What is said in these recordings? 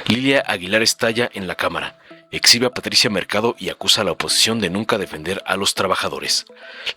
Lilia Aguilar estalla en la Cámara, exhibe a Patricia Mercado y acusa a la oposición de nunca defender a los trabajadores.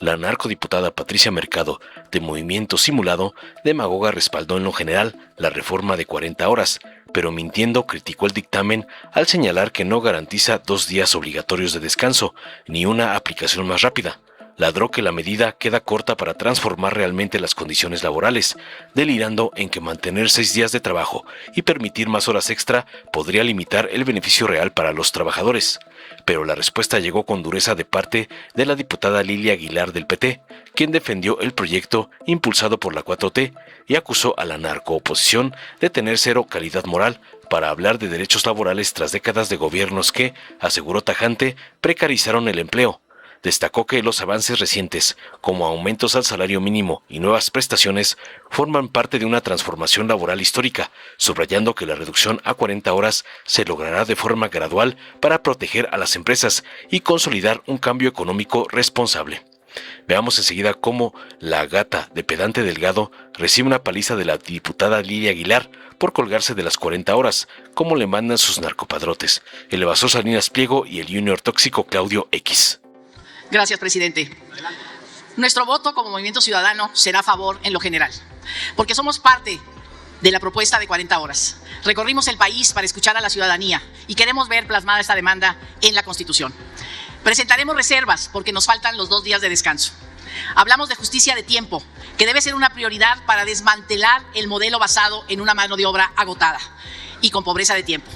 La narcodiputada Patricia Mercado, de Movimiento Simulado, demagoga, respaldó en lo general la reforma de 40 horas, pero mintiendo criticó el dictamen al señalar que no garantiza 2 días obligatorios de descanso, ni una aplicación más rápida. Ladró que la medida queda corta para transformar realmente las condiciones laborales, delirando en que mantener 6 días de trabajo y permitir más horas extra podría limitar el beneficio real para los trabajadores. Pero la respuesta llegó con dureza de parte de la diputada Lilia Aguilar del PT, quien defendió el proyecto impulsado por la 4T y acusó a la narcooposición de tener cero calidad moral para hablar de derechos laborales tras décadas de gobiernos que, aseguró tajante, precarizaron el empleo. Destacó que los avances recientes, como aumentos al salario mínimo y nuevas prestaciones, forman parte de una transformación laboral histórica, subrayando que la reducción a 40 horas se logrará de forma gradual para proteger a las empresas y consolidar un cambio económico responsable. Veamos enseguida cómo la gata de Pedante Delgado recibe una paliza de la diputada Lilia Aguilar por colgarse de las 40 horas, como le mandan sus narcopadrotes, el evasor Salinas Pliego y el junior tóxico Claudio X. Gracias, presidente. Nuestro voto como Movimiento Ciudadano será a favor en lo general, porque somos parte de la propuesta de 40 horas. Recorrimos el país para escuchar a la ciudadanía y queremos ver plasmada esta demanda en la Constitución. Presentaremos reservas porque nos faltan los 2 días de descanso. Hablamos de justicia de tiempo, que debe ser una prioridad para desmantelar el modelo basado en una mano de obra agotada y con pobreza de tiempo.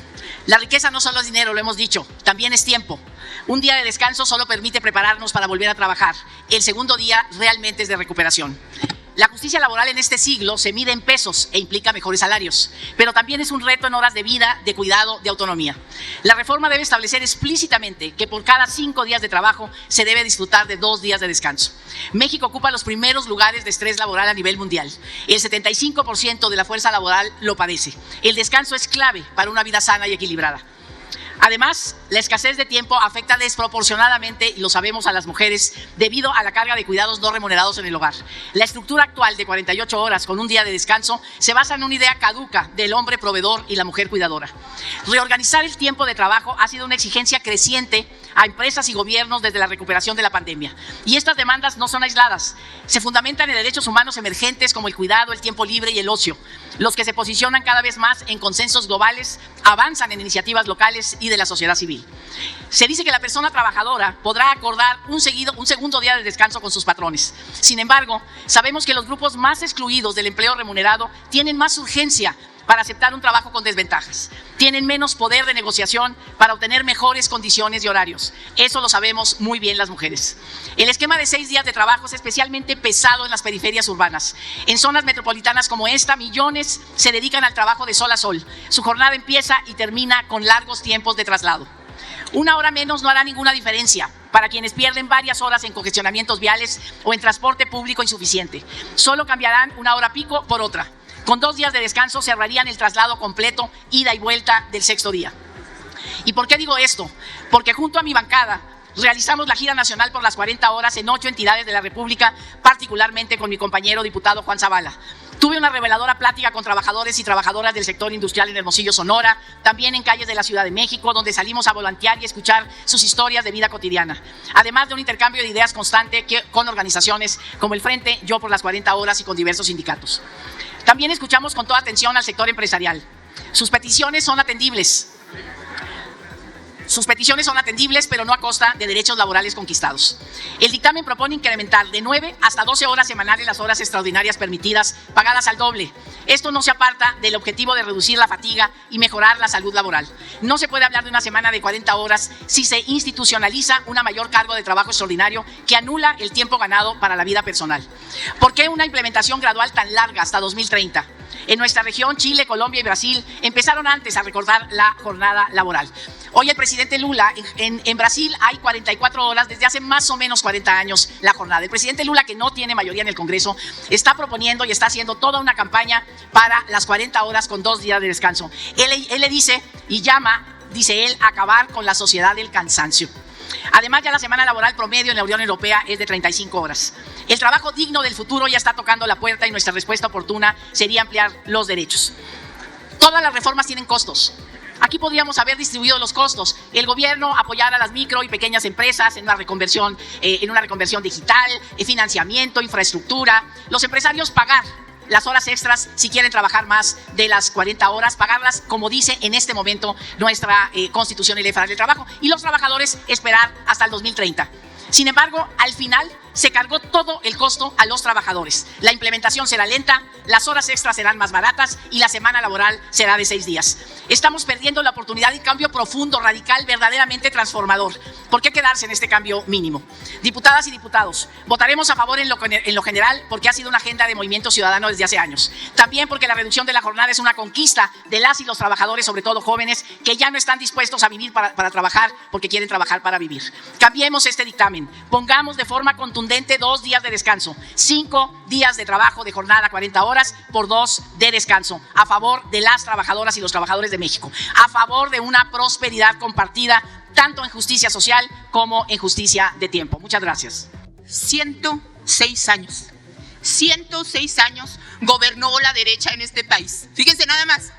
La riqueza no solo es dinero, lo hemos dicho, también es tiempo. Un día de descanso solo permite prepararnos para volver a trabajar. El segundo día realmente es de recuperación. La justicia laboral en este siglo se mide en pesos e implica mejores salarios, pero también es un reto en horas de vida, de cuidado, de autonomía. La reforma debe establecer explícitamente que por cada 5 días de trabajo se debe disfrutar de 2 días de descanso. México ocupa los primeros lugares de estrés laboral a nivel mundial. El 75% de la fuerza laboral lo padece. El descanso es clave para una vida sana y equilibrada. Además, la escasez de tiempo afecta desproporcionadamente, y lo sabemos, a las mujeres debido a la carga de cuidados no remunerados en el hogar. La estructura actual de 48 horas con un día de descanso se basa en una idea caduca del hombre proveedor y la mujer cuidadora. Reorganizar el tiempo de trabajo ha sido una exigencia creciente a empresas y gobiernos desde la recuperación de la pandemia. Y estas demandas no son aisladas, se fundamentan en derechos humanos emergentes como el cuidado, el tiempo libre y el ocio, los que se posicionan cada vez más en consensos globales, avanzan en iniciativas locales y de la sociedad civil. Se dice que la persona trabajadora podrá acordar un segundo día de descanso con sus patrones. Sin embargo, sabemos que los grupos más excluidos del empleo remunerado tienen más urgencia para aceptar un trabajo con desventajas. Tienen menos poder de negociación para obtener mejores condiciones y horarios. Eso lo sabemos muy bien las mujeres. El esquema de 6 días de trabajo es especialmente pesado en las periferias urbanas. En zonas metropolitanas como esta, millones se dedican al trabajo de sol a sol. Su jornada empieza y termina con largos tiempos de traslado. 1 hora menos no hará ninguna diferencia para quienes pierden varias horas en congestionamientos viales o en transporte público insuficiente. Solo cambiarán 1 hora pico por otra. Con 2 días de descanso se ahorrarían el traslado completo, ida y vuelta del 6º día. ¿Y por qué digo esto? Porque junto a mi bancada realizamos la gira nacional por las 40 horas en 8 entidades de la República, particularmente con mi compañero diputado Juan Zavala. Tuve una reveladora plática con trabajadores y trabajadoras del sector industrial en Hermosillo, Sonora, también en calles de la Ciudad de México, donde salimos a volantear y escuchar sus historias de vida cotidiana. Además de un intercambio de ideas constante con organizaciones como el Frente Yo por las 40 horas y con diversos sindicatos. También escuchamos con toda atención al sector empresarial. Sus peticiones son atendibles, pero no a costa de derechos laborales conquistados. El dictamen propone incrementar de 9 hasta 12 horas semanales las horas extraordinarias permitidas, pagadas al doble. Esto no se aparta del objetivo de reducir la fatiga y mejorar la salud laboral. No se puede hablar de una semana de 40 horas si se institucionaliza una mayor carga de trabajo extraordinario que anula el tiempo ganado para la vida personal. ¿Por qué una implementación gradual tan larga hasta 2030? En nuestra región, Chile, Colombia y Brasil empezaron antes a recortar la jornada laboral. Hoy el presidente Lula, en Brasil hay 44 horas desde hace más o menos 40 años la jornada. El presidente Lula, que no tiene mayoría en el Congreso, está proponiendo y está haciendo toda una campaña para las 40 horas con 2 días de descanso. Él le dice y llama, dice él, a acabar con la sociedad del cansancio. Además, ya la semana laboral promedio en la Unión Europea es de 35 horas. El trabajo digno del futuro ya está tocando la puerta y nuestra respuesta oportuna sería ampliar los derechos. Todas las reformas tienen costos. Aquí podríamos haber distribuido los costos. El gobierno apoyar a las micro y pequeñas empresas en una reconversión digital, financiamiento, infraestructura. Los empresarios pagar las horas extras si quieren trabajar más de las 40 horas, pagarlas como dice en este momento nuestra Constitución y Ley Federal del Trabajo. Y los trabajadores esperar hasta el 2030. Sin embargo, al final se cargó todo el costo a los trabajadores. La implementación será lenta, las horas extras serán más baratas y la semana laboral será de 6 días. Estamos perdiendo la oportunidad de un cambio profundo, radical, verdaderamente transformador. ¿Por qué quedarse en este cambio mínimo? Diputadas y diputados, votaremos a favor en lo general porque ha sido una agenda de Movimiento Ciudadano desde hace años. También porque la reducción de la jornada es una conquista de las y los trabajadores, sobre todo jóvenes, que ya no están dispuestos a vivir para trabajar porque quieren trabajar para vivir. Cambiemos este dictamen, pongamos de forma contundente 2 días de descanso, 5 días de trabajo de jornada 40 horas por 2 de descanso, a favor de las trabajadoras y los trabajadores de México, a favor de una prosperidad compartida, tanto en justicia social como en justicia de tiempo. Muchas gracias. 106 años. 106 años gobernó la derecha en este país. Fíjense nada más.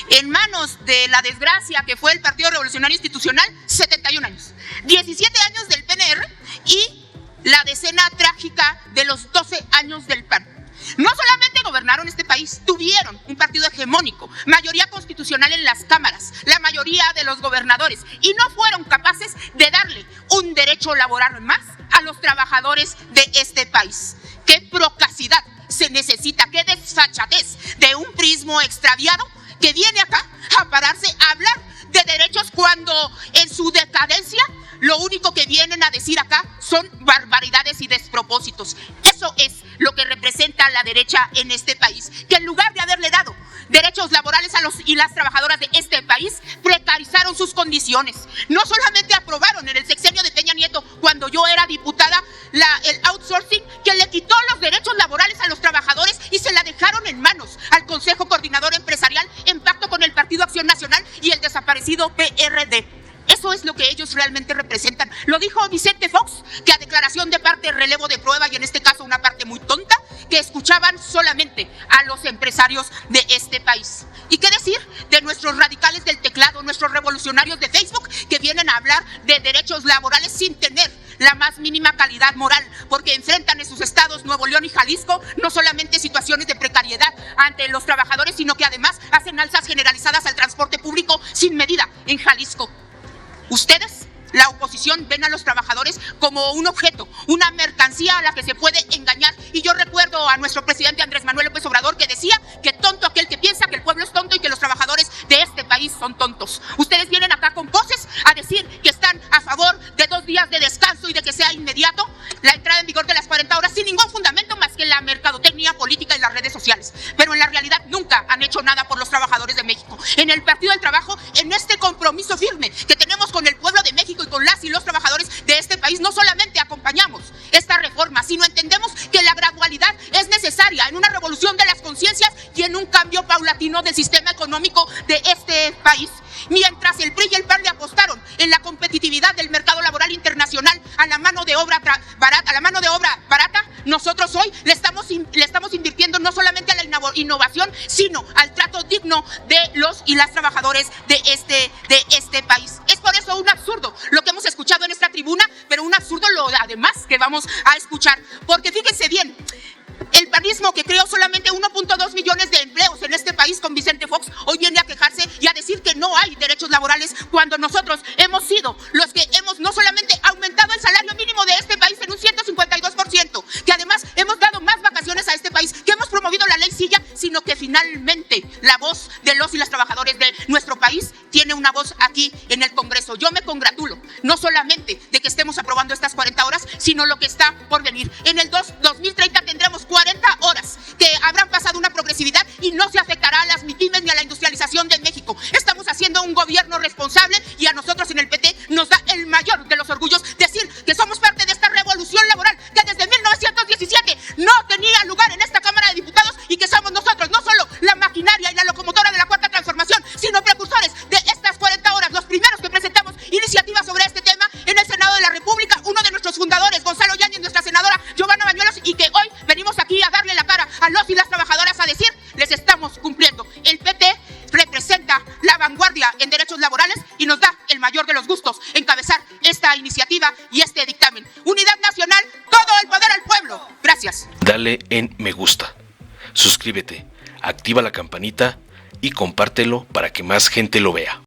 En manos de la desgracia que fue el Partido Revolucionario Institucional, 71 años. 17 años del PNR y la decena trágica de los 12 años del PAN. No solamente gobernaron este país, tuvieron un partido hegemónico, mayoría constitucional en las cámaras, la mayoría de los gobernadores, y no fueron capaces de darle un derecho laboral más a los trabajadores de este país. ¡Qué procacidad se necesita! ¡Qué desfachatez de un prismo extraviado que viene acá a pararse a hablar de derechos cuando en su decadencia lo único que vienen a decir acá son barbaridades y despropósitos? Eso es lo que representa la derecha en este país, que en lugar de haberle dado derechos laborales a los y las trabajadoras de este país, precarizaron sus condiciones. No solamente aprobaron en el sexenio de Peña Nieto, cuando yo era diputada, el outsourcing, que le quitó los derechos laborales a los trabajadores y se la dejaron en manos al Consejo Coordinador Empresarial en pacto con el Partido Acción Nacional y el desaparecido PRD. Eso es lo que ellos realmente representan. Lo dijo Vicente Fox, que a declaración de parte, relevo de prueba, y en este caso una parte muy tonta, que escuchaban solamente a los empresarios de este país. ¿Y qué decir de nuestros radicales del teclado, nuestros revolucionarios de Facebook, que vienen a hablar de derechos laborales sin tener la más mínima calidad moral, porque enfrentan en sus estados Nuevo León y Jalisco no solamente situaciones de precariedad ante los trabajadores, sino que además hacen alzas generalizadas al transporte público sin medida en Jalisco? Ustedes, la oposición, ven a los trabajadores como un objeto, una mercancía a la que se puede engañar. Y yo recuerdo a nuestro presidente Andrés Manuel López Obrador, que decía que tonto aquel que piensa que el pueblo es tonto y que los trabajadores de este país son tontos. Ustedes vienen acá con voces a decir que están a favor de 2 días de descanso y de que sea inmediato la entrada en vigor de las 40 horas sin ningún fundamento más que la mercadotecnia política y las redes sociales. Pero en la realidad nunca han hecho nada por los trabajadores de México. En el Partido del Trabajo, en este compromiso firme que tenemos con el pueblo de México y con las y los trabajadores de este país, no solamente acompañamos esta reforma, sino entendemos que la gradualidad es necesaria en una revolución de las conciencias y en un cambio paulatino del sistema económico de este país. Mientras el PRI y el PAN le apostaron en la competitividad del mercado laboral internacional a la mano de obra barata, nosotros hoy le estamos invirtiendo no solamente a la innovación, sino al trato digno de los y las trabajadores de este país. Es por eso un absurdo lo que hemos escuchado en esta tribuna, pero un absurdo lo además que vamos a escuchar, porque fíjense bien, el panismo, que creó solamente 1.2 millones de empleos en este país con Vicente Fox, hoy viene a quejarse y a decir que no hay derechos laborales, cuando nosotros hemos sido los que hemos no solamente aumentado el salario mínimo de este país en un 152%, que además hemos dado más vacaciones a este país, que hemos promovido la ley Silla, sino que finalmente la voz de los y las trabajadores de nuestro país tiene una voz aquí en el Congreso. Yo me congratulo no solamente de que estemos aprobando estas 40 horas, sino lo que está por venir. En el 2030 tendremos 40 horas que habrán pasado una progresividad y no se afectará a las pymes ni a la industrialización de México. Estamos haciendo un gobierno responsable y a nosotros en el PT nos da el mayor de los orgullos decir que somos parte de esta revolución laboral que desde 1917 no tenía lugar en esta Cámara de Diputados y que somos nosotros no solo la maquinaria y la locomotora de la Cuarta Transformación, sino precursores de estas 40 horas, los primeros que presentamos iniciativas sobre este tema en el Senado de la República, uno de nuestros fundadores, Gonzalo Yáñez, nuestra senadora Giovanna Bañuelos, y que hoy venimos aquí a darle la cara a los y las trabajadoras a decir, les estamos cumpliendo. El PT representa la vanguardia en derechos derechos laborales y nos da el mayor de los gustos encabezar esta iniciativa y este dictamen. Unidad nacional, todo el poder al pueblo. Gracias. Dale en me gusta, suscríbete, activa la campanita y compártelo para que más gente lo vea.